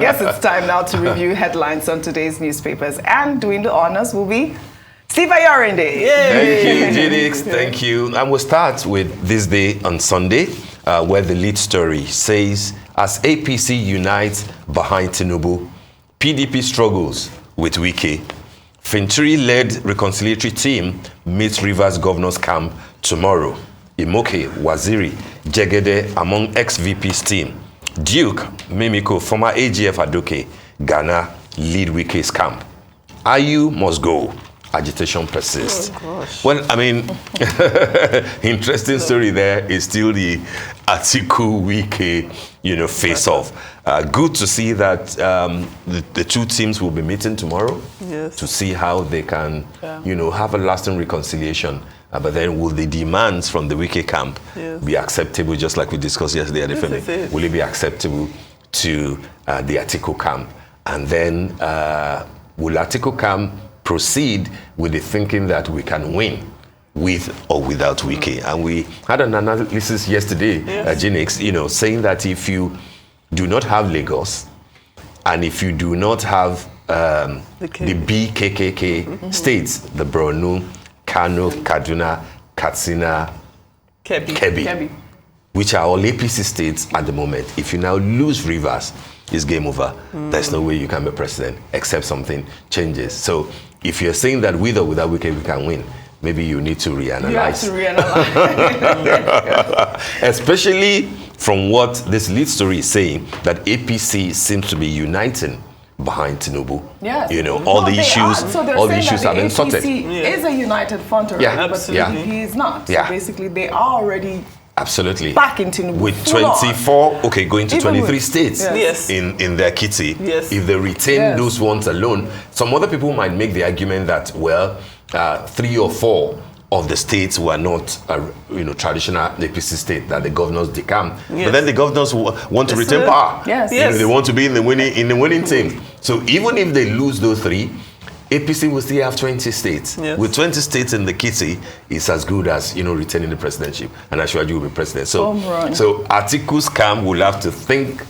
guess it's time now to review headlines on today's newspapers. And doing the honors will be Steve Ayorinde. Thank you, GDX. Thank you. And we'll start with this day on Sunday, where the lead story says, as APC unites behind Tinubu, PDP struggles with Wike. Fintiri-led reconciliatory team meets Rivers Governor's camp tomorrow. Imoke, Waziri, Jegede among ex-VP's team. Duke, Mimiko, former AGF Adoke, Ghana, lead Wike's camp. Ayu must go. Agitation persists. Oh, gosh. Well, I mean, interesting story there is still the Atiku Wike, face-off. Good to see that the two teams will be meeting tomorrow to see how they can, have a lasting reconciliation. But then will the demands from the Wike camp be acceptable, just like we discussed yesterday at the film? Will it be acceptable to the Atiku camp? And then will Atiku camp proceed with the thinking that we can win with or without Wike? And we had an analysis yesterday, Genix, saying that if you do not have Lagos and if you do not have the BKKK states, the Borno, Kano, Kaduna, Katsina, Kebbi, which are all APC states at the moment, if you now lose Rivers, it's game over. There's no way you can be president except something changes. So if you're saying that with or without Wike we can win, maybe you need to reanalyze. You have to reanalyze. Especially from what this lead story is saying, that APC seems to be uniting behind Tinubu. Yes. All the issues have been sorted. APC is a united front already, but the PDP is not. So basically they are already back in Tinubu. With 24, going to 23 states in their kitty. Yes. If they retain those ones alone, some other people might make the argument that, 3 or 4 of the states were not, traditional APC state, that the governors decamp. But then the governors want to retain power. They want to be in the winning team. So even if they lose those 3, APC will still have 20 states. With 20 states in the kitty, it's as good as retaining the presidency. And Ashwaji will be president. So Atiku's camp will have to think,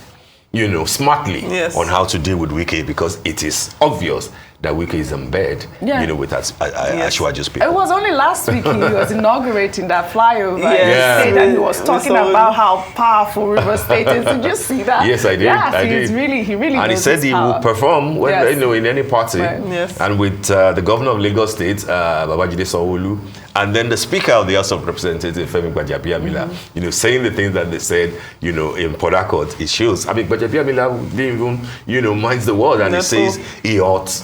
smartly on how to deal with Wike, because it is obvious that Wike is in bed, with Ashwaji's people. It was only last week he was inaugurating that flyover and he was talking about how powerful River State is. Did you see that? Yes, I did. Yes, he really and he said he will perform when, in any party. And with the governor of Lagos State, Babajide Sanwo-Olu, and then the Speaker of the House of Representatives, Femi Gbajabiamila, saying the things that they said, in Port Harcourt, it shows. I mean, Gbajabiamila didn't even, minds the word, and he says he ought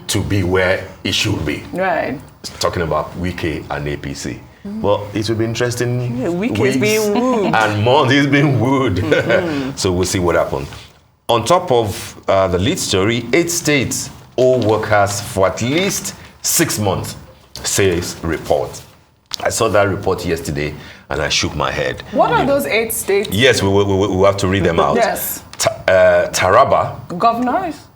to be where he should be. Right. Talking about Wike and APC. Well, it will be interesting. Wike is being wooed. And months is being wooed. So we'll see what happens. On top of the lead story, 8 states owe workers for at least 6 months, says report. I saw that report yesterday and I shook my head. What are those 8 states? Yes, we have to read them out. Yes. Taraba. Governors?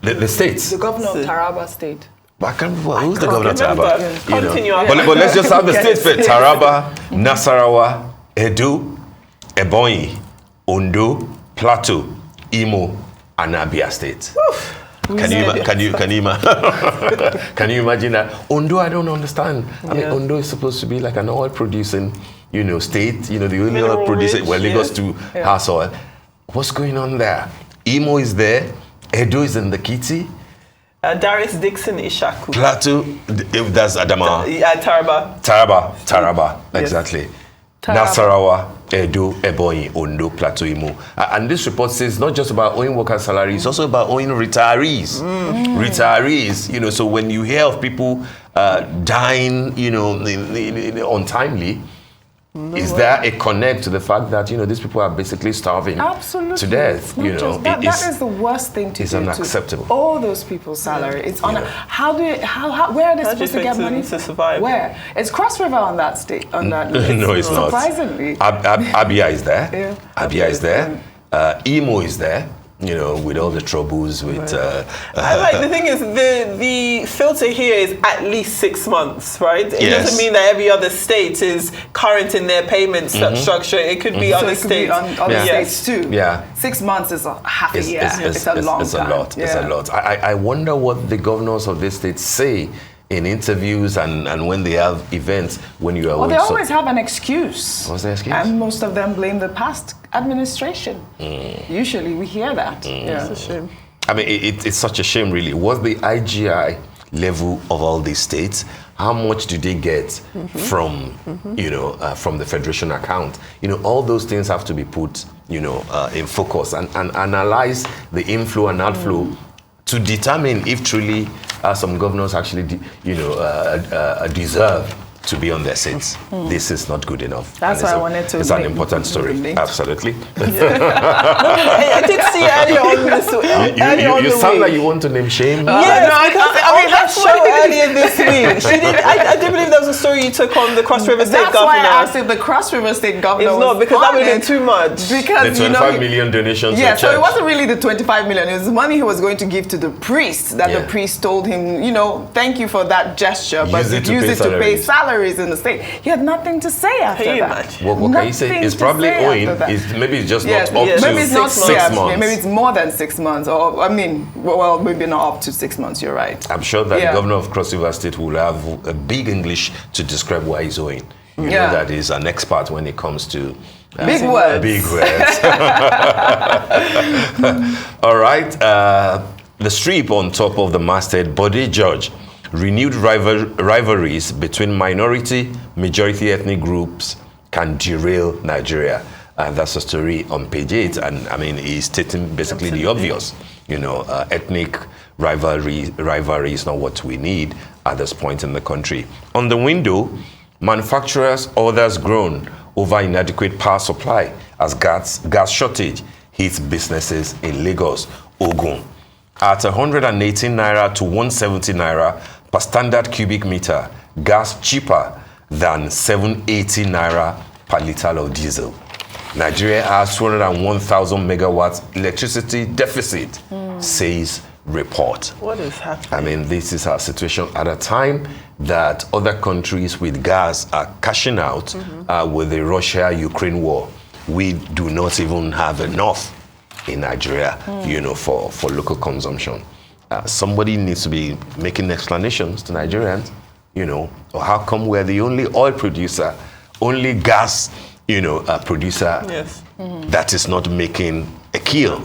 The states. The governor of Taraba State. Who's the governor of Taraba? Continue. But let's just have the states first. Taraba, Nasarawa, Edo, Ebonyi, Ondo, Plateau, Imo, and Abia State. Can you imagine that? Ondo, I don't understand. I mean, Ondo is supposed to be like an oil-producing, state. The only oil producing, Lagos to has oil. What's going on there? Imo is there. Edo is in the kitty. Darius Dixon Ishaku. Plateau, that's Adama. Taraba, exactly. Nasarawa, Edo, Ebonyi, Ondo, Plateau, Imo. And this report says not just about owing workers' salaries, it's also about owing retirees. Retirees, so when you hear of people dying, untimely, is there a connect to the fact that, these people are basically starving to death? That is the worst thing to do. It's unacceptable. All those people's salary. It's on. Where are they supposed to get money to survive? Where? It's Cross River on that state, on that list. No, it's not. Surprisingly. Abia is there. Abia is there. Imo is there. with all the troubles with. The thing is, the filter here is at least 6 months, right? It doesn't mean that every other state is current in their payment structure. It could be other states. Other states too. Yeah. 6 months is half a year. It's a long time. It's a lot. I wonder what the governors of these states say in interviews and when they have events when you are. Well, they always have an excuse. What's the excuse? And most of them blame the past administration. Usually we hear that. It's a shame. I mean, it's such a shame, really. What's the IGI level of all these states? How much do they get from, from the federation account? All those things have to be put, in focus and analyze the inflow and outflow to determine if truly some governors actually, deserve to be on their seats. This is not good enough. That's why I wanted to. It's an important story. Absolutely. I did see earlier on this. You sound like you want to name shame. Yes, because that show earlier this week. I do believe there was a story you took on the Cross River State Governor. That's why I asked if the Cross River State Governor was not, because that would have been too much. Because the 25 million donations. Yeah, so it wasn't really the 25 million. It was money he was going to give to the priest. That the priest told him, thank you for that gesture, but use it to pay salaries in the state. He had nothing to say after that. What can you say? It's probably owing. Maybe it's just not up to maybe it's not 6 months. Maybe it's more than 6 months. Or maybe not up to 6 months. You're right. I'm sure that the governor of Cross River State will have a big English to describe why he's owing. You know that he's an expert when it comes to big words. Big words. All right. The strip on top of the masthead, Bode George, renewed rivalries between majority ethnic groups can derail Nigeria. And that's a story on page 8. And I mean, he's stating basically the obvious. Ethnic rivalry is not what we need at this point in the country. On the window, manufacturers' orders groan over inadequate power supply as gas shortage hits businesses in Lagos, Ogun. At 118 naira to 170 naira per standard cubic meter, gas cheaper than 780 naira per litre of diesel. Nigeria has 201,000 megawatts electricity deficit, says report. What is happening? I mean, this is our situation at a time that other countries with gas are cashing out with the Russia-Ukraine war. We do not even have enough in Nigeria, for local consumption. Somebody needs to be making explanations to Nigerians, or how come we're the only oil producer, only gas, producer that is not making a kill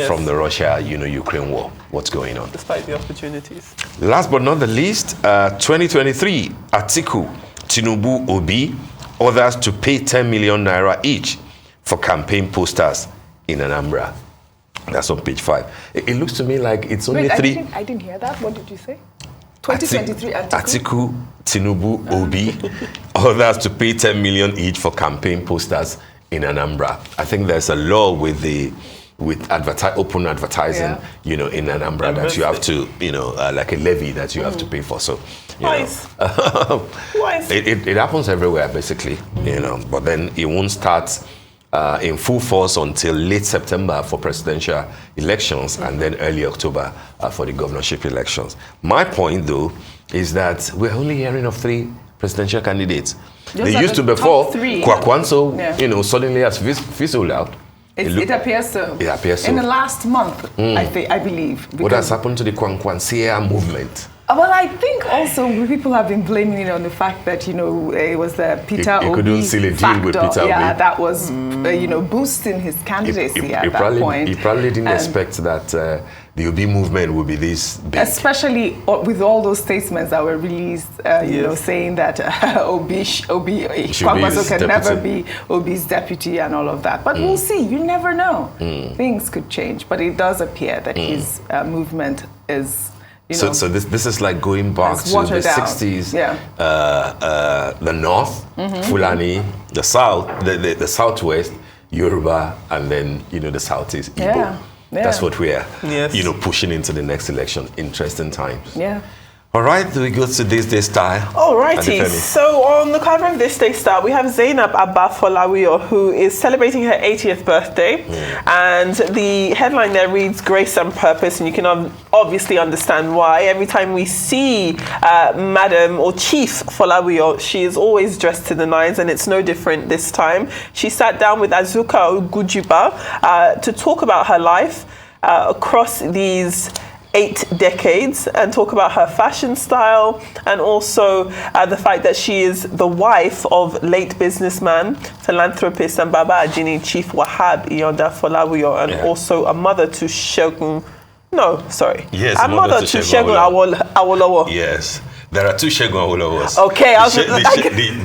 from the Russia-Ukraine war. What's going on? Despite the opportunities. Last but not the least, 2023, Atiku, Tinubu, Obi, others to pay 10 million naira each for campaign posters in Anambra. That's on page 5. It looks to me like it's only three. I didn't hear that. What did you say? 2023 Atiku, Tinubu, Obi, others to pay 10 million each for campaign posters in Anambra. I think there's a law with open advertising, in Anambra that you have to, like a levy that you have to pay for. So, it happens everywhere basically, but then it won't start in full force until late September for presidential elections and then early October for the governorship elections. My point, though, is that we're only hearing of 3 presidential candidates. They used to before. Kwakwanso, suddenly has fizzled out. It appears so. It appears so. In the last month, I believe. What has happened to the Kwankwansia movement? Well, I think also people have been blaming it on the fact that, it was the Peter Obi couldn't seal a deal with Peter Obi. Yeah, that was, boosting his candidacy at that point. He probably didn't expect that the Obi movement would be this big. Especially with all those statements that were released, saying that Kwankwaso can never be Obi's deputy and all of that. But we'll see. You never know. Things could change. But it does appear that his movement is... So this is like going back to the 60s, the North, Fulani, the South, the Southwest, Yoruba, and then, the Southeast, Igbo. That's what we are, pushing into the next election. Interesting times. Yeah. All right, we go to This Day Style. Alrighty, so on the cover of This Day Style, we have Zainab Abba Folawiyo, who is celebrating her 80th birthday. And the headline there reads, Grace and Purpose, and you can obviously understand why. Every time we see Madam or Chief Folawiyo, she is always dressed to the nines, and it's no different this time. She sat down with Azuka Ugujiba to talk about her life across these 8 decades and talk about her fashion style, and also the fact that she is the wife of late businessman, philanthropist and Baba Ajini Chief Wahab Iyanda Folawiyo, and also a mother to Segun. No, sorry. Yes, a mother to Segun Awolowo. Yes, there are 2 Segun Awolowos. Okay,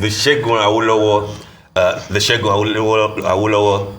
the Segun Awolowo, the Segun Awolowo,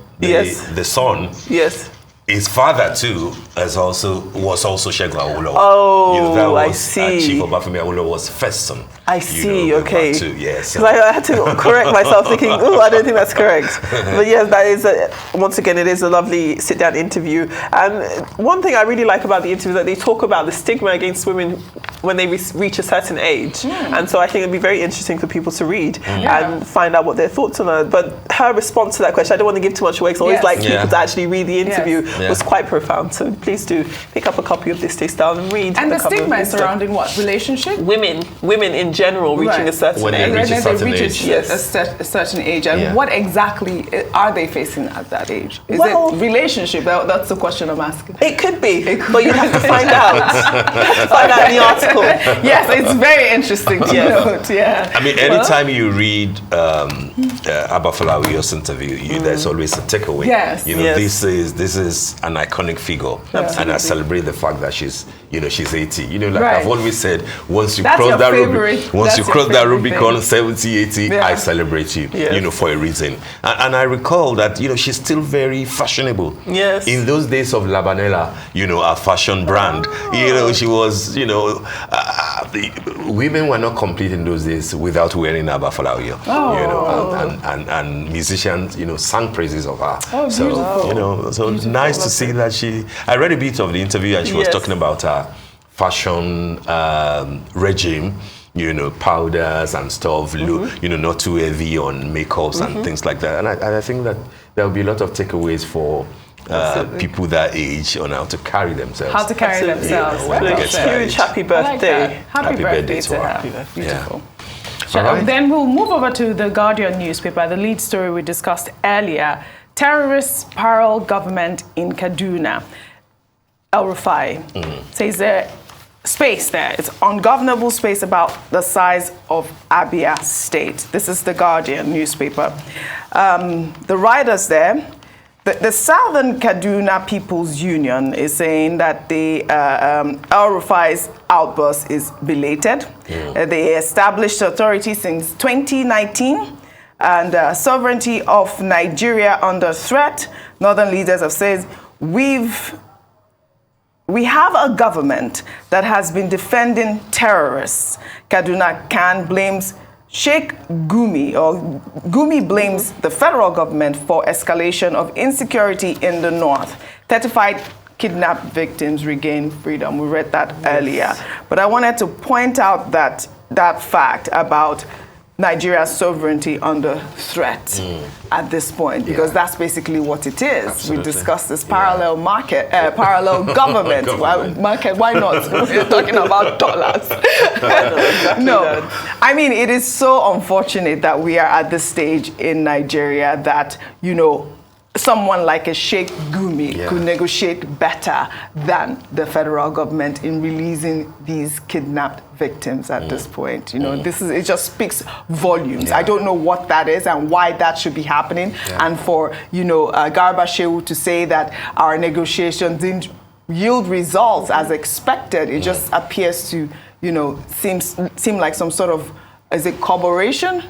the son. Yes. His father too was also Segun Awolowo. Oh, that was, I see. Chief Obafemi Awolowo's first son. I see. Okay. Yes. Because I had to correct myself, thinking, "Oh, I don't think that's correct." But yes, that is once again, it is a lovely sit-down interview. And one thing I really like about the interview is that they talk about the stigma against women when they reach a certain age. And so I think it'd be very interesting for people to read and find out what their thoughts on that. But her response to that question, I don't want to give too much away, because I always like people to actually read the interview. Was quite profound. So please do pick up a copy of This Day Style and read. And the stigma is surrounding what? Relationship? Women in general reaching a certain when age. They reach a certain age. And what exactly are they facing at that age? Is it relationship? That's the question I'm asking. It could be, but you have to find out. Find out in the article. Yes, it's very interesting to note. Yeah. I mean, anytime you read Abba Folawiyo's interview, there's always a takeaway. Yes. This is an iconic figure, and I celebrate the fact that she's 80. I've always said, once you cross that Rubicon, 70, 80, I celebrate you. For a reason. And I recall that she's still very fashionable. Yes. In those days of Labanella, a fashion brand, she was, women were not complete in those days without wearing Abba Folawiyo. And musicians, sang praises of her. Oh, beautiful. So nice to see that I read a bit of the interview, and she was talking about her fashion regime, powders and stuff, not too heavy on makeups and things like that. And I think that there will be a lot of takeaways for people that age on how to carry themselves. How to carry themselves. Huge happy birthday. Like happy birthday to her. Beautiful. Right. Then we'll move over to the Guardian newspaper, the lead story we discussed earlier. Terrorists parallel government in Kaduna. El-Rufai says there space there. It's ungovernable space about the size of Abia State. This is the Guardian newspaper. The writers there, the Southern Kaduna People's Union is saying that the El-Rufai's outburst is belated. They established authority since 2019. And sovereignty of Nigeria under threat. Northern leaders have said, we have a government that has been defending terrorists. Kaduna Khan blames Sheikh Gumi, or Gumi blames the federal government for escalation of insecurity in the north. 35 kidnapped victims regain freedom. We read that earlier. But I wanted to point out that fact about Nigeria's sovereignty under threat at this point, because that's basically what it is. Absolutely. We discussed this parallel market, parallel government. Market, why not? We're talking about dollars. No, I mean, it is so unfortunate that we are at this stage in Nigeria that, someone like a Sheikh Gumi could negotiate better than the federal government in releasing these kidnapped victims at this point. It just speaks volumes. I don't know what that is and why that should be happening. And for, Garba Shehu to say that our negotiations didn't yield results as expected, it just appears to, seem like some sort of, is it corroboration?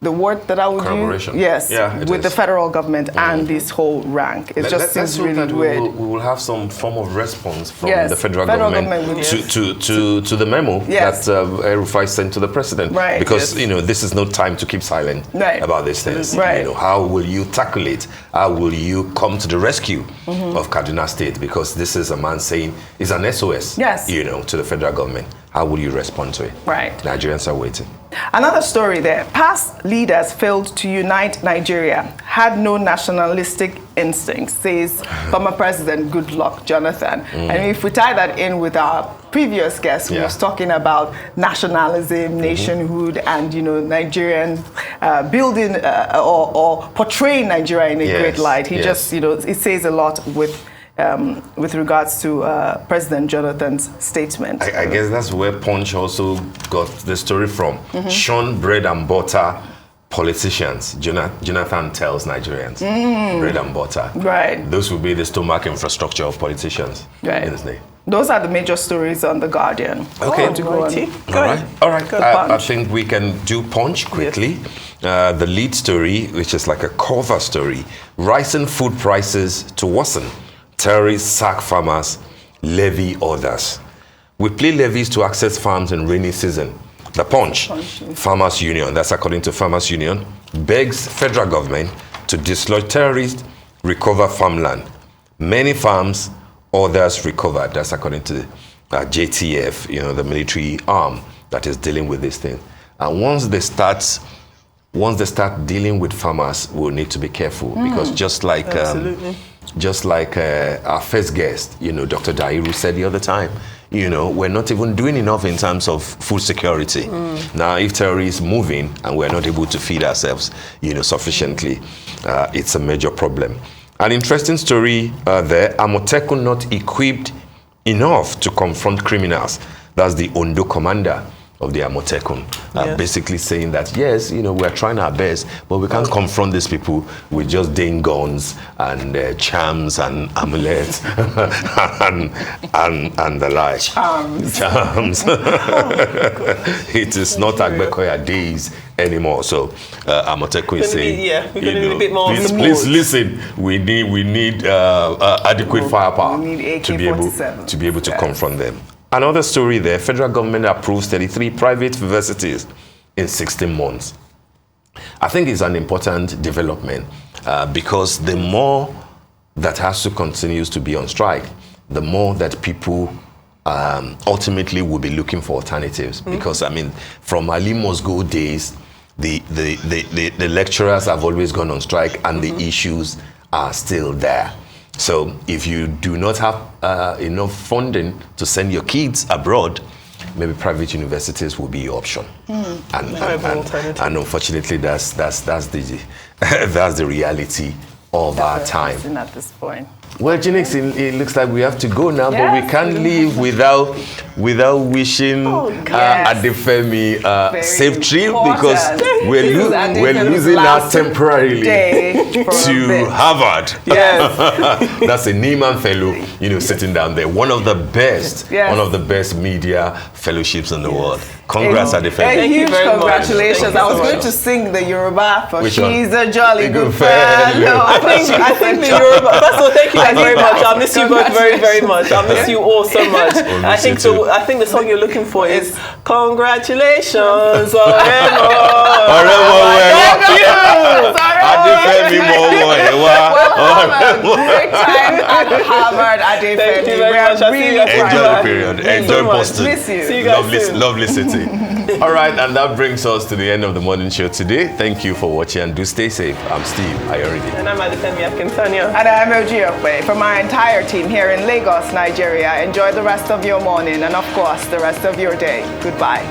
The word that I would use? Yes, with the federal government and this whole rank. It just seems really weird. We will have some form of response from the federal government to the memo that El-Rufai sent to the president. Right. Because, this is no time to keep silent about these things. Right. How will you tackle it? How will you come to the rescue of Kaduna State? Because this is a man saying it's an SOS, to the federal government. How will you respond to it? Right. Nigerians are waiting. Another story there. Past leaders failed to unite Nigeria, had no nationalistic instincts, says former President Goodluck Jonathan. And if we tie that in with our previous guest who was talking about nationalism, nationhood, and Nigerian building or portraying Nigeria in a great light, he just it says a lot with regards to President Jonathan's statement. I guess that's where Punch also got the story from. Shun bread and butter politicians. Jonathan tells Nigerians, bread and butter. Right. Those will be the stomach infrastructure of politicians. Right. In his name. Those are the major stories on The Guardian. Okay. All right. I think we can do Punch quickly. Yes. The lead story, which is like a cover story, rising food prices to worsen. Terrorists sack farmers, levy others. We pay levies to access farms in rainy season. The Punch, Farmers Union, that's according to Farmers Union, begs federal government to dislodge terrorists, recover farmland. Many farms, others recovered. That's according to JTF, the military arm that is dealing with this thing. And once they start dealing with farmers, we'll need to be careful because just like our first guest, Dr. Dairu said the other time, we're not even doing enough in terms of food security. Now, if terrorists moving and we're not able to feed ourselves, sufficiently, it's a major problem. An interesting story there, Amotekun not equipped enough to confront criminals. That's the Ondo commander of the Amotekun, basically saying that, yes, we're trying our best, but we can't confront these people with just dang guns and charms and amulets and the like. Charms. It is not Agbekoya days anymore. So Amotekun is saying, a bit more please listen. We need adequate firepower to be able to confront them. Another story there, federal government approves 33 private universities in 16 months. I think it's an important development because the more that has to continue to be on strike, the more that people ultimately will be looking for alternatives. Because, from Ali Mosgo days, the lecturers have always gone on strike and the issues are still there. So if you do not have enough funding to send your kids abroad, maybe private universities will be your option. And unfortunately, that's the reality of our time. At this point. Well, Jinx, it looks like we have to go now, but we can't leave without wishing Adefemi safe trip because we're losing her temporarily to Harvard. Yes. That's a Neiman fellow, sitting down there. One of the best media fellowships in the world. Congrats, Adefemi. A huge congratulations. I was going to sing the Yoruba for She's a Jolly Good Fellow. I think the Yoruba. First of all, thank you guys very much. I'll miss you both very, very much. I'll miss you all so much. I think the song you're looking for is Congratulations, Oremo. Great time at Harvard, Adefemi. Thank you very much. Enjoy the period. Enjoy Boston. Miss you. Lovely city. All right, and that brings us to the end of the morning show today. Thank you for watching and do stay safe. I'm Steve Ayoride. And I'm Adefemi Akintanya. And I'm Ojiokwe. From our entire team here in Lagos, Nigeria, enjoy the rest of your morning and, of course, the rest of your day. Goodbye.